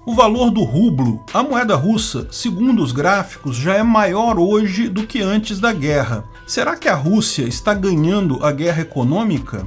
O valor do rublo, a moeda russa, segundo os gráficos, já é maior hoje do que antes da guerra. Será que a Rússia está ganhando a guerra econômica?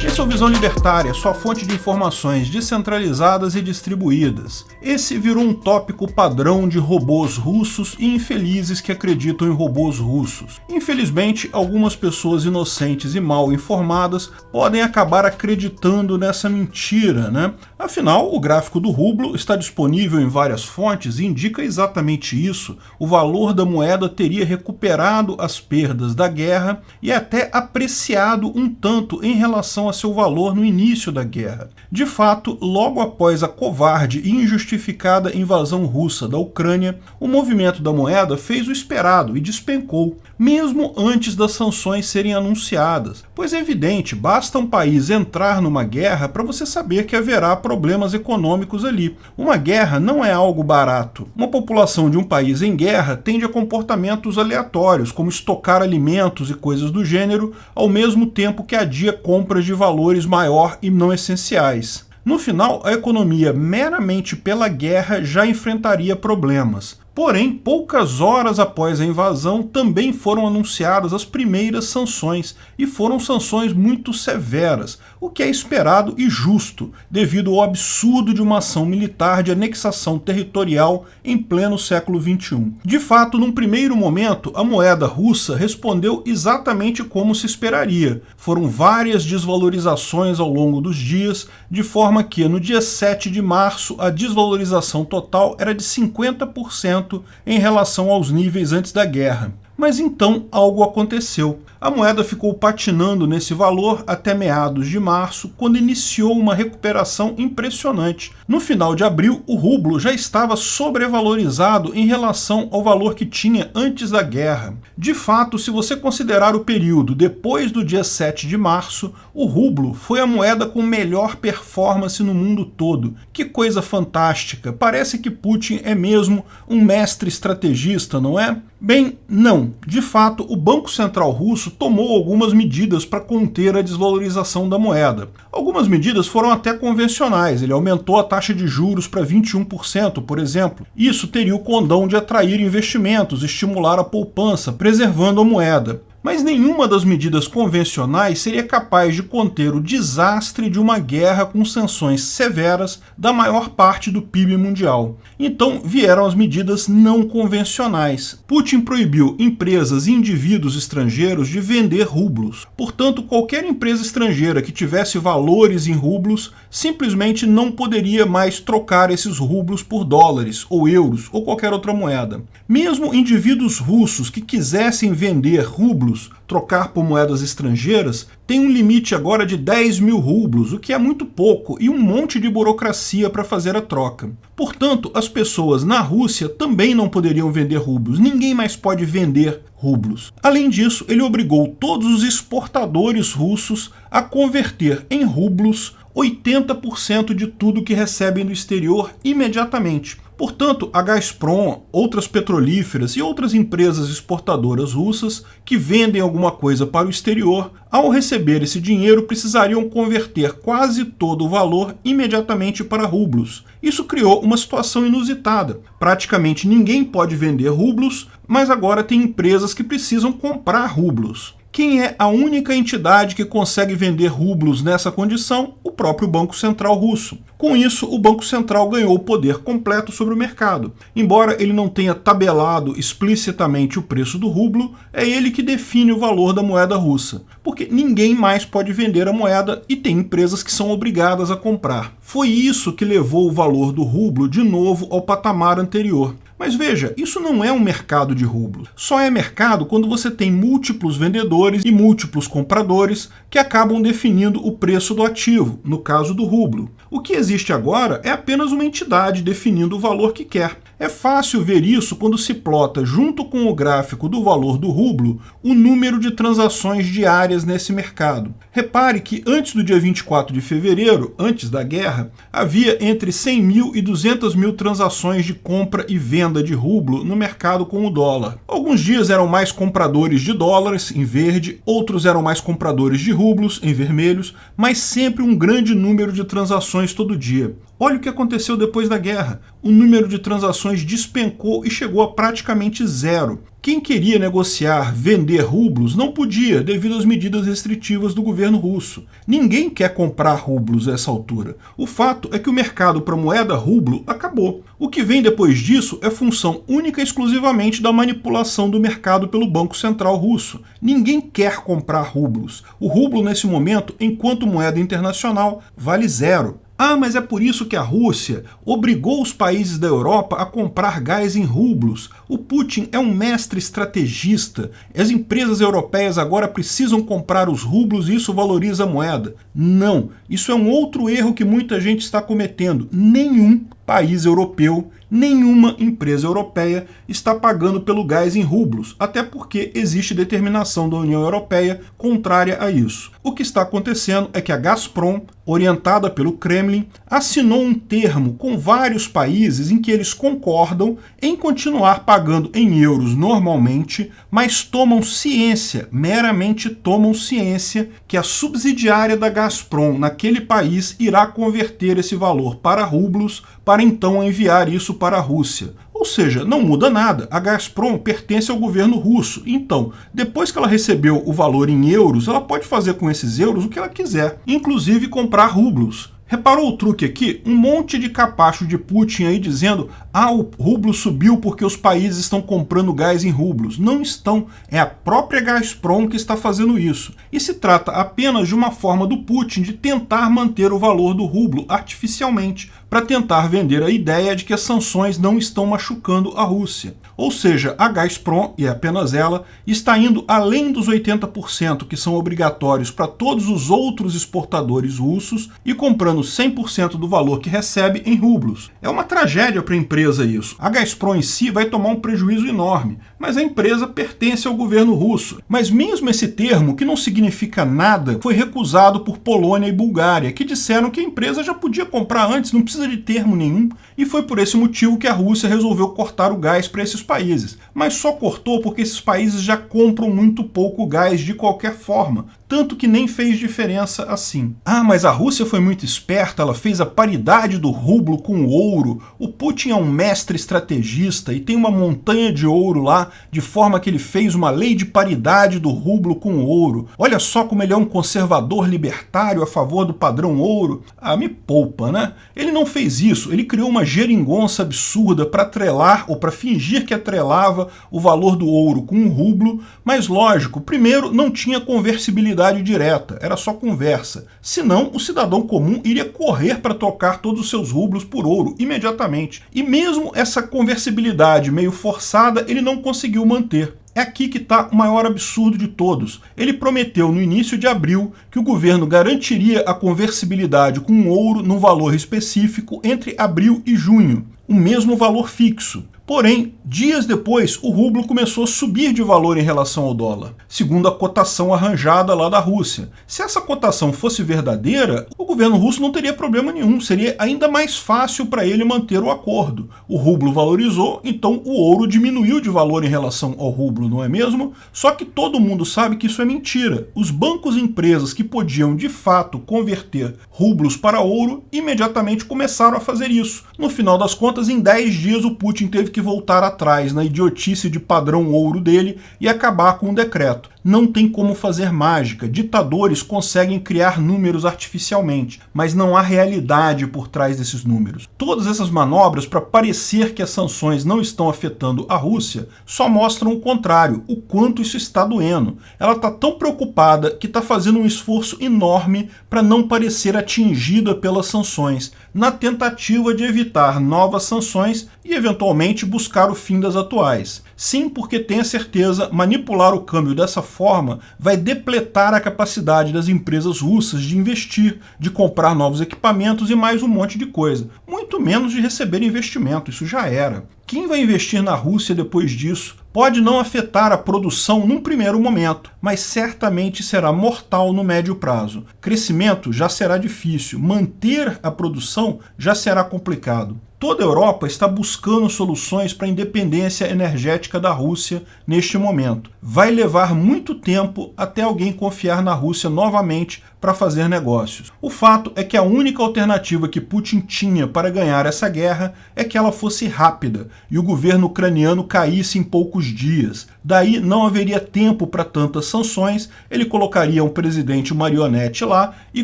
Esse é o Visão Libertária, sua fonte de informações descentralizadas e distribuídas. Esse virou um tópico padrão de robôs russos e infelizes que acreditam em robôs russos. Infelizmente, algumas pessoas inocentes e mal informadas podem acabar acreditando nessa mentira, né? Afinal, o gráfico do rublo está disponível em várias fontes e indica exatamente isso. O valor da moeda teria recuperado as perdas da guerra e até apreciado um tanto em relação a seu valor no início da guerra. De fato, logo após a covarde e injustificada invasão russa da Ucrânia, o movimento da moeda fez o esperado e despencou, mesmo antes das sanções serem anunciadas. Pois é evidente, basta um país entrar numa guerra para você saber que haverá problemas econômicos ali. Uma guerra não é algo barato. Uma população de um país em guerra tende a comportamentos aleatórios, como estocar alimentos e coisas do gênero, ao mesmo tempo que adia compras de valores maior e não essenciais. No final, a economia meramente pela guerra já enfrentaria problemas. Porém, poucas horas após a invasão, também foram anunciadas as primeiras sanções, e foram sanções muito severas, o que é esperado e justo, devido ao absurdo de uma ação militar de anexação territorial em pleno século XXI. De fato, num primeiro momento, a moeda russa respondeu exatamente como se esperaria. Foram várias desvalorizações ao longo dos dias, de forma que, no dia 7 de março, a desvalorização total era de 50% em relação aos níveis antes da guerra. Mas então algo aconteceu. A moeda ficou patinando nesse valor até meados de março, quando iniciou uma recuperação impressionante. No final de abril, o rublo já estava sobrevalorizado em relação ao valor que tinha antes da guerra. De fato, se você considerar o período depois do dia 7 de março, o rublo foi a moeda com melhor performance no mundo todo. Que coisa fantástica! Parece que Putin é mesmo um mestre estrategista, não é? Bem, não. De fato, o Banco Central Russo tomou algumas medidas para conter a desvalorização da moeda. Algumas medidas foram até convencionais. Ele aumentou a taxa de juros para 21%, por exemplo. Isso teria o condão de atrair investimentos, estimular a poupança, preservando a moeda. Mas nenhuma das medidas convencionais seria capaz de conter o desastre de uma guerra com sanções severas da maior parte do PIB mundial. Então vieram as medidas não convencionais. Putin proibiu empresas e indivíduos estrangeiros de vender rublos. Portanto, qualquer empresa estrangeira que tivesse valores em rublos simplesmente não poderia mais trocar esses rublos por dólares, ou euros, ou qualquer outra moeda. Mesmo indivíduos russos que quisessem vender rublos, trocar por moedas estrangeiras, tem um limite agora de 10 mil rublos, o que é muito pouco, e um monte de burocracia para fazer a troca. Portanto, as pessoas na Rússia também não poderiam vender rublos, ninguém mais pode vender rublos. Além disso, ele obrigou todos os exportadores russos a converter em rublos 80% de tudo que recebem do exterior imediatamente. Portanto, a Gazprom, outras petrolíferas e outras empresas exportadoras russas que vendem alguma coisa para o exterior, ao receber esse dinheiro precisariam converter quase todo o valor imediatamente para rublos. Isso criou uma situação inusitada. Praticamente ninguém pode vender rublos, mas agora tem empresas que precisam comprar rublos. Quem é a única entidade que consegue vender rublos nessa condição? O próprio Banco Central russo. Com isso, o Banco Central ganhou o poder completo sobre o mercado. Embora ele não tenha tabelado explicitamente o preço do rublo, é ele que define o valor da moeda russa, porque ninguém mais pode vender a moeda e tem empresas que são obrigadas a comprar. Foi isso que levou o valor do rublo de novo ao patamar anterior. Mas veja, isso não é um mercado de rublos. Só é mercado quando você tem múltiplos vendedores e múltiplos compradores que acabam definindo o preço do ativo, no caso do rublo. O que existe agora é apenas uma entidade definindo o valor que quer. É fácil ver isso quando se plota, junto com o gráfico do valor do rublo, o número de transações diárias nesse mercado. Repare que antes do dia 24 de fevereiro, antes da guerra, havia entre 100 mil e 200 mil transações de compra e venda de rublo no mercado com o dólar. Alguns dias eram mais compradores de dólares, em verde, outros eram mais compradores de rublos, em vermelhos, mas sempre um grande número de transações todo dia. Olha o que aconteceu depois da guerra. O número de transações despencou e chegou a praticamente zero. Quem queria negociar, vender rublos, não podia devido às medidas restritivas do governo russo. Ninguém quer comprar rublos a essa altura. O fato é que o mercado para moeda rublo acabou. O que vem depois disso é função única e exclusivamente da manipulação do mercado pelo Banco Central russo. Ninguém quer comprar rublos. O rublo, nesse momento, enquanto moeda internacional, vale zero. Ah, mas é por isso que a Rússia obrigou os países da Europa a comprar gás em rublos. O Putin é um mestre estrategista. As empresas europeias agora precisam comprar os rublos e isso valoriza a moeda. Não, isso é um outro erro que muita gente está cometendo. Nenhum país europeu, nenhuma empresa europeia está pagando pelo gás em rublos, até porque existe determinação da União Europeia contrária a isso. O que está acontecendo é que a Gazprom, orientada pelo Kremlin, assinou um termo com vários países em que eles concordam em continuar pagando em euros normalmente, mas tomam ciência, meramente tomam ciência, que a subsidiária da Gazprom naquele país irá converter esse valor para rublos para então enviar isso para a Rússia. Ou seja, não muda nada. A Gazprom pertence ao governo russo. Então, depois que ela recebeu o valor em euros, ela pode fazer com esses euros o que ela quiser, inclusive comprar rublos. Reparou o truque aqui? Um monte de capacho de Putin aí dizendo o rublo subiu porque os países estão comprando gás em rublos. Não estão. É a própria Gazprom que está fazendo isso. E se trata apenas de uma forma do Putin de tentar manter o valor do rublo artificialmente, para tentar vender a ideia de que as sanções não estão machucando a Rússia. Ou seja, a Gazprom, e apenas ela, está indo além dos 80% que são obrigatórios para todos os outros exportadores russos e comprando 100% do valor que recebe em rublos. É uma tragédia para a empresa isso. A Gazprom em si vai tomar um prejuízo enorme, mas a empresa pertence ao governo russo. Mas mesmo esse termo, que não significa nada, foi recusado por Polônia e Bulgária, que disseram que a empresa já podia comprar antes, não precisa de termo nenhum, e foi por esse motivo que a Rússia resolveu cortar o gás para esses países. Mas só cortou porque esses países já compram muito pouco gás de qualquer forma, tanto que nem fez diferença assim. Ah, mas a Rússia foi muito esperta, ela fez a paridade do rublo com o ouro. O Putin é um mestre estrategista e tem uma montanha de ouro lá, de forma que ele fez uma lei de paridade do rublo com o ouro. Olha só como ele é um conservador libertário a favor do padrão ouro. Ah, me poupa, né? Ele não fez isso, ele criou uma geringonça absurda para atrelar ou para fingir que atrelava o valor do ouro com o rublo, mas lógico, primeiro não tinha conversibilidade direta, era só conversa. Senão, o cidadão comum iria correr para trocar todos os seus rublos por ouro imediatamente. E mesmo essa conversibilidade meio forçada, ele não conseguiu manter. É aqui que está o maior absurdo de todos. Ele prometeu no início de abril que o governo garantiria a conversibilidade com ouro num valor específico entre abril e junho, o mesmo valor fixo. Porém, dias depois, o rublo começou a subir de valor em relação ao dólar, segundo a cotação arranjada lá da Rússia. Se essa cotação fosse verdadeira, o governo russo não teria problema nenhum, seria ainda mais fácil para ele manter o acordo. O rublo valorizou, então o ouro diminuiu de valor em relação ao rublo, não é mesmo? Só que todo mundo sabe que isso é mentira. Os bancos e empresas que podiam de fato converter rublos para ouro imediatamente começaram a fazer isso. No final das contas, em 10 dias o Putin teve que voltar atrás na idiotice de padrão ouro dele e acabar com o decreto. Não tem como fazer mágica. Ditadores conseguem criar números artificialmente, mas não há realidade por trás desses números. Todas essas manobras para parecer que as sanções não estão afetando a Rússia só mostram o contrário, o quanto isso está doendo. Ela está tão preocupada que está fazendo um esforço enorme para não parecer atingida pelas sanções, na tentativa de evitar novas sanções e eventualmente buscar o fim das atuais. Sim, porque tenha certeza, manipular o câmbio dessa forma vai depletar a capacidade das empresas russas de investir, de comprar novos equipamentos e mais um monte de coisa. Muito muito menos de receber investimento, isso já era. Quem vai investir na Rússia depois disso pode não afetar a produção num primeiro momento, mas certamente será mortal no médio prazo. Crescimento já será difícil, manter a produção já será complicado. Toda a Europa está buscando soluções para a independência energética da Rússia neste momento. Vai levar muito tempo até alguém confiar na Rússia novamente para fazer negócios. O fato é que a única alternativa que Putin tinha para ganhar essa guerra é que ela fosse rápida e o governo ucraniano caísse em poucos dias. Daí não haveria tempo para tantas sanções, ele colocaria um presidente marionete lá e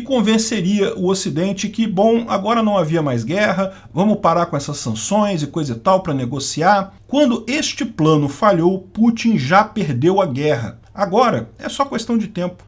convenceria o Ocidente que, bom, agora não havia mais guerra, vamos parar com essas sanções e coisa e tal para negociar. Quando este plano falhou, Putin já perdeu a guerra. Agora é só questão de tempo.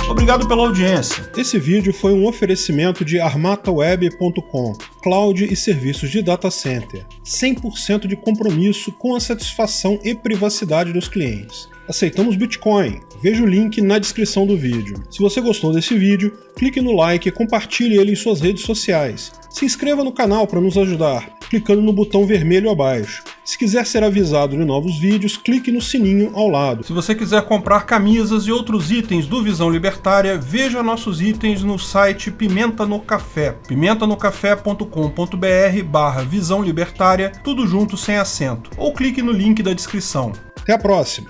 Obrigado pela audiência. Esse vídeo foi um oferecimento de armataweb.com, cloud e serviços de data center. 100% de compromisso com a satisfação e privacidade dos clientes. Aceitamos Bitcoin. Veja o link na descrição do vídeo. Se você gostou desse vídeo, clique no like e compartilhe ele em suas redes sociais. Se inscreva no canal para nos ajudar, clicando no botão vermelho abaixo. Se quiser ser avisado de novos vídeos, clique no sininho ao lado. Se você quiser comprar camisas e outros itens do Visão Libertária, veja nossos itens no site Pimenta no Café, pimentanocafé.com.br/Visão Libertária, tudo junto sem acento, ou clique no link da descrição. Até a próxima!